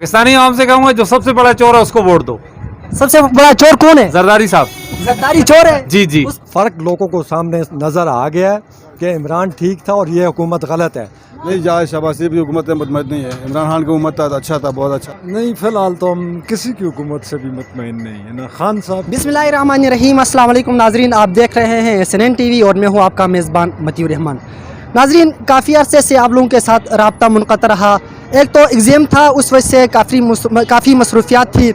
पाकिस्तानी आवाम से कहूंगा जो सबसे बड़ा चोर है उसको वोट दो। सबसे बड़ा चोर कौन है? जरदारी साहब। जरदारी चोर है? जी जी। फ़र्क लोगों को सामने नज़र आ गया है कि इमरान ठीक था और ये हुकूमत गलत है। नहीं जाए शहबाज शरीफ की हुकूमत में मुतमईन नहीं है। इमरान खान की हुकूमत था अच्छा था, बहुत अच्छा। नहीं, फ़िलहाल तो हम किसी की हुकूमत से भी मुतमईन नहीं है ना। खान साहब। बिस्मिल्लाहिर्रहमानिर्रहीम, अस्सलाम वालेकुम नाजरीन, आप देख रहे हैं SNN TV और मैं हूँ आपका मेज़बान मतीउर रहमान। नाजरीन, काफ़ी अरसे से आप लोगों के साथ रब्ता मुनक़ता रहा। एक तो एग्ज़ाम था, उस वजह से काफ़ी मसरूफियात थी।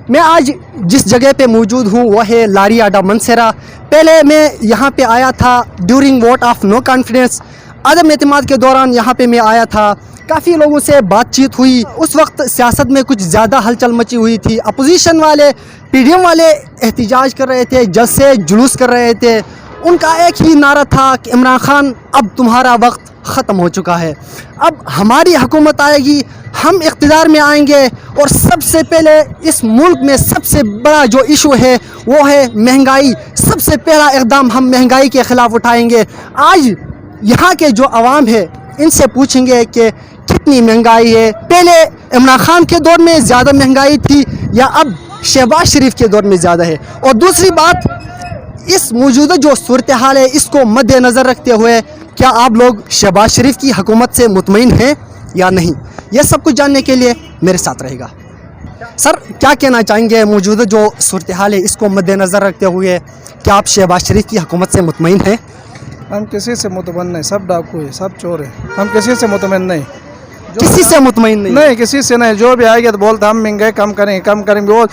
मैं आज जिस जगह पे मौजूद हूँ वह है लारी अड्डा मनसेरा। पहले मैं यहाँ पे आया था during vote of no confidence, अदम एतमाद के दौरान यहाँ पे मैं आया था। काफ़ी लोगों से बातचीत हुई। उस वक्त सियासत में कुछ ज़्यादा हलचल मची हुई थी। अपोजिशन वाले, PDM वाले एहतिजाज कर रहे थे, जलसे जुलूस कर रहे थे। उनका एक ही नारा था कि इमरान खान अब तुम्हारा वक्त ख़त्म हो चुका है, अब हमारी हुकूमत आएगी, हम इक़्तिदार में आएंगे और सबसे पहले इस मुल्क में सबसे बड़ा जो इशू है वो है महंगाई। सबसे पहला इक़दाम हम महंगाई के ख़िलाफ़ उठाएंगे। आज यहाँ के जो अवाम है इनसे पूछेंगे कि कितनी महंगाई है, पहले इमरान खान के दौर में ज़्यादा महंगाई थी या अब शहबाज शरीफ के दौर में ज़्यादा है। और दूसरी बात, इस मौजूदा जो सूरत हाल है इसको मद्देनज़र रखते हुए क्या आप लोग शहबाज शरीफ की हुकूमत से मुतमईन हैं या नहीं, यह सब कुछ जानने के लिए मेरे साथ रहेगा। सर, क्या कहना चाहेंगे मौजूदा जो सूरत हाल है इसको मद्देनज़र रखते हुए क्या आप शहबाज शरीफ की हुकूमत से मुतमईन हैं? हम किसी से मुतमईन नहीं, सब डाकू है, सब चोर है, हम किसी से मुतमईन नहीं। किसी से मुतमईन नहीं? नहीं, किसी से नहीं। जो भी आएगा तो बोलते हम महंगाई कम करेंगे, वो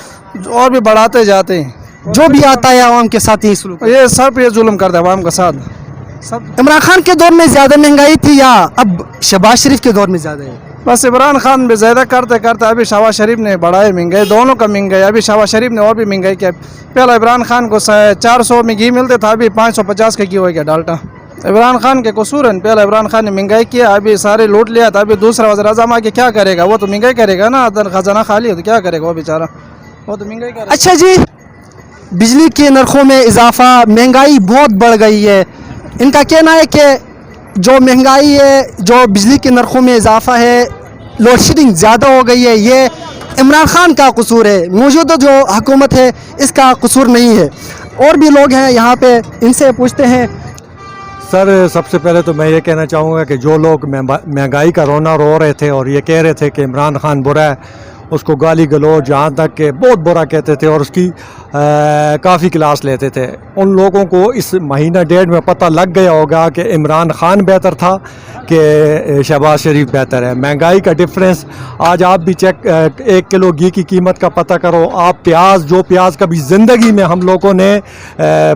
और भी बढ़ाते जाते हैं। जो भी आता है आवाम के साथ ही सलूक, ये सब ये जुल्म करते हैं आवाम के साथ सब। इमरान खान के दौर में ज़्यादा महंगाई थी या अब शहबाज शरीफ के दौर में ज़्यादा है? बस इमरान खान भी ज़्यादा करते करते अभी शहबाज शरीफ ने बढ़ाई महंगाई, दोनों का महंगाई। अभी शहबाज शरीफ ने और भी महंगाई किया। पहले इमरान खान को 400 में घी मिलते था, अभी 550 का घी हो गया डाल्टा। इमरान खान के कसूर है। पहले इमरान खान ने महंगाई किया, अभी सारे लूट लिया था। अभी दूसरा वज़ीर आज़म आके क्या करेगा? वो तो महंगाई करेगा ना, खजाना खाली है तो क्या करेगा वो बेचारा, वो तो महंगाई करेगा। अच्छा जी, बिजली के नरखों में इजाफा, महंगाई बहुत बढ़ गई है। इनका कहना है कि जो महंगाई है, जो बिजली के नरखों में इजाफा है, लोड शेडिंग ज़्यादा हो गई है, ये इमरान खान का कसूर है, मौजूदा जो हुकूमत है इसका कसूर नहीं है। और भी लोग हैं यहाँ पे, इनसे पूछते हैं। सर, सबसे पहले तो मैं ये कहना चाहूँगा कि जो लोग महंगाई का रोना रो रहे थे और ये कह रहे थे कि इमरान खान बुरा है, उसको गाली गलौज जहाँ तक कि बहुत बुरा कहते थे और उसकी काफ़ी क्लास लेते थे, उन लोगों को इस महीना डेढ़ में पता लग गया होगा कि इमरान खान बेहतर था कि शहबाज शरीफ बेहतर है। महंगाई का डिफरेंस आज आप भी चेक, 1 किलो घी की कीमत का पता करो। आप जो प्याज कभी ज़िंदगी में हम लोगों ने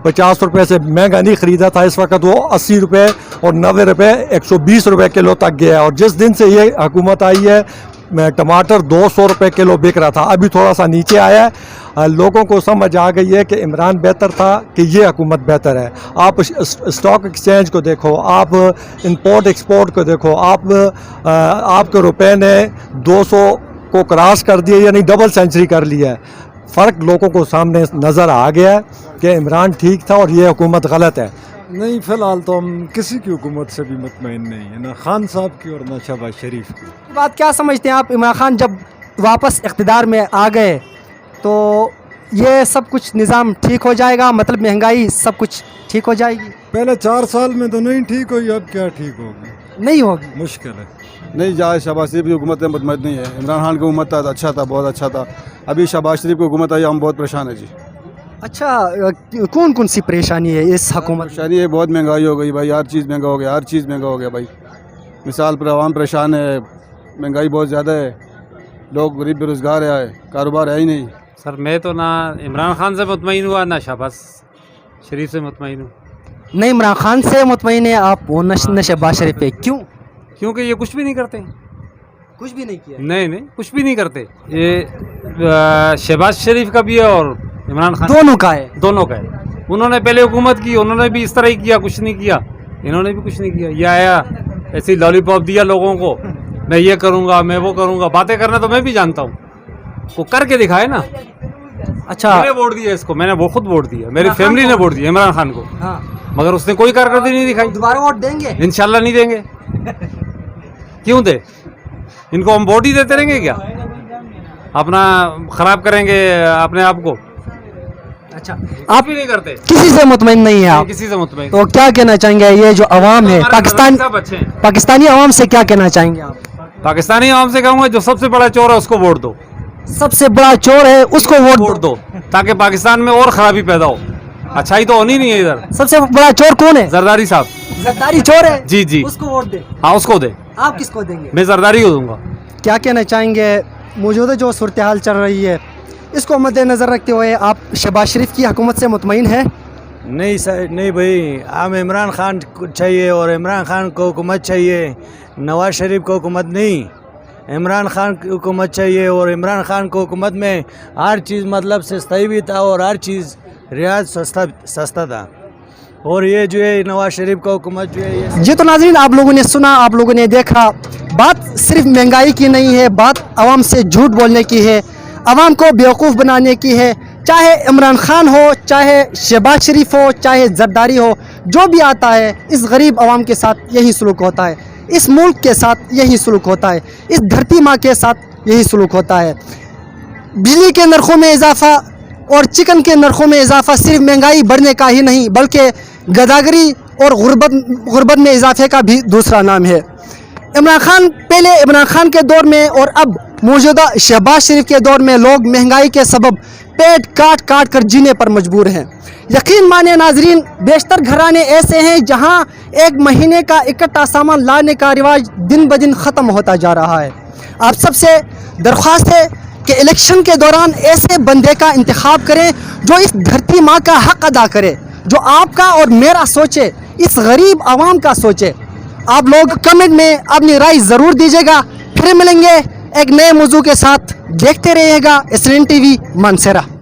50 रुपये से महंगा नहीं ख़रीदा था, इस वक्त वो 80 रुपये और 90 रुपये 120 रुपये किलो तक गया है। और जिस दिन से ये हुकूमत आई है टमाटर 200 रुपये किलो बिक रहा था, अभी थोड़ा सा नीचे आया है। लोगों को समझ आ गई है कि इमरान बेहतर था कि ये हुकूमत बेहतर है। आप स्टॉक एक्सचेंज को देखो, आप इंपोर्ट एक्सपोर्ट को देखो, आपके रुपए ने 200 को क्रॉस कर दिया, यानी डबल सेंचुरी कर लिया है। फ़र्क लोगों को सामने नज़र आ गया है कि इमरान ठीक था और ये हुकूमत गलत है। नहीं, फ़िलहाल तो हम किसी की हुकूमत से भी मुतमईन नहीं है, ना खान साहब की और ना शहबाज शरीफ की। बात क्या समझते हैं आप, इमरान खान जब वापस इक़्तिदार में आ गए तो ये सब कुछ निज़ाम ठीक हो जाएगा, मतलब महंगाई सब कुछ ठीक हो जाएगी? पहले 4 साल में तो नहीं ठीक हुई, अब क्या ठीक होगी? नहीं होगी, मुश्किल है। नहीं जाए शहबाज शरीफ की हुकूमत में मुतमईन नहीं है। इमरान खान की हुकूमत था अच्छा था, बहुत अच्छा था। अभी शहबाज शरीफ की हुकूमत आई, हम बहुत परेशान है जी। अच्छा, कौन कौन सी परेशानी है इस हुकूमत? परेशानी है, बहुत महंगाई हो गई भाई, हर चीज़ महंगा हो गया, हर चीज़ महंगा हो गया भाई। मिसाल पर आवाम परेशान है, महंगाई बहुत ज़्यादा है, लोग गरीब बेरोज़गार है, कारोबार है ही नहीं। सर, मैं तो ना इमरान खान से मुतमईन हुआ ना शहबाज शरीफ से मुतमईन हूँ। नहीं, इमरान खान से मुतमईन है आप, वो न शहबाज शरीफ पे। क्यों? क्योंकि ये कुछ भी नहीं करते, कुछ भी नहीं किया। नहीं कुछ भी नहीं करते। ये शहबाज शरीफ का भी है और इमरान खान दोनों का है, दोनों का है। उन्होंने पहले हुकूमत की, उन्होंने भी इस तरह ही किया, कुछ नहीं किया। इन्होंने भी कुछ नहीं किया। ये आया ऐसी लॉलीपॉप दिया लोगों को, मैं ये करूँगा, मैं वो करूँगा। बातें करना तो मैं भी जानता हूँ, वो करके दिखाए ना। अच्छा, मैंने वोट दिया इसको, मैंने वो खुद वोट दिया, मेरी फैमिली ने वोट दिया इमरान खान को। हाँ, मगर उसने कोई कारकर्दगी नहीं दिखाई। दोबारा वोट देंगे? इंशाल्लाह नहीं देंगे। क्यों दे? इनको हम वोट ही देते रहेंगे क्या? अपना खराब करेंगे अपने आप को, अच्छा, आप भी नहीं करते, किसी से मुतमईन नहीं है आप, किसी से मुतमईन। तो क्या कहना चाहेंगे ये जो अवाम है पाकिस्तान, सब अच्छे हैं। पाकिस्तानी अवाम से क्या कहना चाहेंगे आप? पाकिस्तानी आवाम से कहूँगा जो सबसे बड़ा चोर है उसको वोट दो, सबसे बड़ा चोर है उसको वोट वोट दो। दो, ताकि पाकिस्तान में और खराबी पैदा हो, अच्छाई तो होनी नहीं है इधर। सबसे बड़ा चोर कौन है? जरदारी साहब, जरदारी चोर है, जी जी, उसको वोट दे। हाँ उसको दे, आप किसको देंगे? मैं जरदारी को दूंगा। क्या कहना चाहेंगे मौजूदा जो सूरत हाल चल रही है इसको मद्देनज़र रखते हुए आप शहबाज शरीफ की हुकूमत से मुतमईन है? नहीं सर, नहीं भाई, हम इमरान खान को चाहिए और इमरान खान को हुकूमत चाहिए, नवाज शरीफ को हुकूमत नहीं। इमरान खान की हुकूमत चाहिए और इमरान खान को हुकूमत में हर चीज़ मतलब सस्ता भी था और हर चीज़ रियाज सस्ता था। और ये जो है नवाज शरीफ का हुकूमत जो है ये जी तो नाज़रीन, आप लोगों ने सुना, आप लोगों ने देखा, बात सिर्फ महंगाई की नहीं है, बात आवाम से झूठ बोलने की है, आवाम को बेवकूफ़ बनाने की है। चाहे इमरान खान हो, चाहे शहबाज शरीफ हो, चाहे जरदारी हो, जो भी आता है इस गरीब आवाम के साथ यही सलूक होता है, इस मुल्क के साथ यही सलूक होता है, इस धरती माँ के साथ यही सलूक होता है। बिजली के नरखों में इजाफा और चिकन के नरखों में इजाफा सिर्फ महंगाई बढ़ने का ही नहीं बल्कि गदागरी और गुर्बत में इजाफे का भी दूसरा नाम है। पहले इमरान खान के दौर में और अब मौजूदा शहबाज शरीफ के दौर में लोग महंगाई के सबब पेट काट काट कर जीने पर मजबूर हैं। यकीन माने नाजरीन, बेशतर घराने ऐसे हैं जहां एक महीने का इकट्ठा सामान लाने का रिवाज दिन ब दिन ख़त्म होता जा रहा है। आप सबसे दरख्वास्त है कि इलेक्शन के दौरान ऐसे बंदे का इंतखाब करें जो इस धरती माँ का हक अदा करे, जो आपका और मेरा सोचे, इस गरीब आवाम का सोचे। आप लोग कमेंट में अपनी राय ज़रूर दीजिएगा। फिर मिलेंगे एक नए मौजू के साथ, देखते रहिएगा SNN TV मानसरा।